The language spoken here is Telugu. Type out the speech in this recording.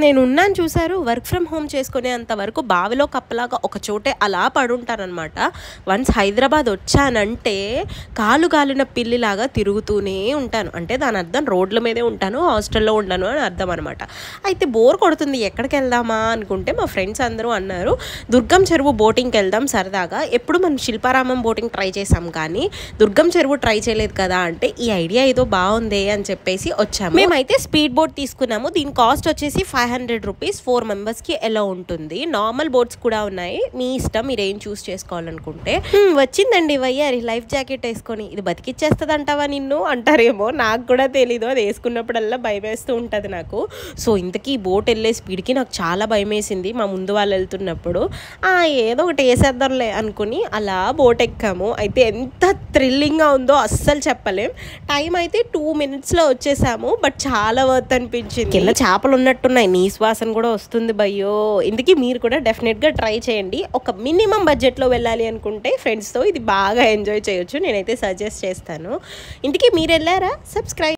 నేనున్నాను చూసారు. వర్క్ ఫ్రమ్ హోమ్ చేసుకునేంత వరకు బావిలో కప్పలాగా ఒక చోటే అలా పడుంటాననమాట. వన్స్ హైదరాబాద్ వచ్చానంటే కాలు గాలిన పిల్లిలాగా తిరుగుతూనే ఉంటాను. అంటే దాని అర్థం రోడ్ల మీదే ఉంటాను, హాస్టల్లో ఉంటాను అని అర్థం అనమాట. అయితే బోర్ కొడుతుంది, ఎక్కడికి వెళ్దామా అనుకుంటే మా ఫ్రెండ్స్ అందరూ అన్నారు, దుర్గం చెరువు బోటింగ్కి వెళ్దాం సరదాగా. ఎప్పుడు మనం శిల్పారామం బోటింగ్ ట్రై చేసాం కానీ దుర్గం చెరువు ట్రై చేయలేదు కదా అంటే, ఈ ఐడియా ఏదో బాగుంది అని చెప్పేసి వచ్చాము. మేమైతే స్పీడ్ బోట్ తీసుకున్నాము. దీని కాస్ట్ వచ్చేసి 500 రూపీస్. 4 మెంబర్స్కి ఎలా ఉంటుంది. నార్మల్ బోట్స్ కూడా ఉన్నాయి, మీ ఇష్టం, మీరు ఏం చూస్ చేసుకోవాలనుకుంటే. వచ్చిందండి వయ్యారి లైఫ్ జాకెట్ వేసుకొని. ఇది బతికిచ్చేస్తుంది అంటావా నిన్ను అంటారేమో, నాకు కూడా తెలీదు. అది వేసుకున్నప్పుడల్లా భయం వేస్తూ ఉంటుంది నాకు. సో ఇంతకీ బోట్ వెళ్ళే స్పీడ్కి నాకు చాలా భయం వేసింది మా ముందు వాళ్ళు వెళ్తున్నప్పుడు. ఏదో ఒకటి వేసేద్దాంలే అనుకుని అలా బోట్ ఎక్కాము. అయితే ఎంత థ్రిల్లింగ్గా ఉందో అస్సలు చెప్పలేం. టైం అయితే 2 minutesలో వచ్చేసాము. బట్ చాలా వర్త్ అనిపించింది. కింద చేపలు ఉన్నట్టున్నాయి, నీ శ్వాసన కూడా వస్తుంది భయ్యో. ఇందుకే మీరు కూడా డెఫినెట్గా ట్రై చేయండి. ఒక మినిమం బడ్జెట్లో వెళ్ళాలి అనుకుంటే ఫ్రెండ్స్తో ఇది బాగా ఎంజాయ్ చేయొచ్చు. నేనైతే సజెస్ట్ చేస్తాను. ఇందుకే మీరు వెళ్ళారా? సబ్స్క్రైబ్.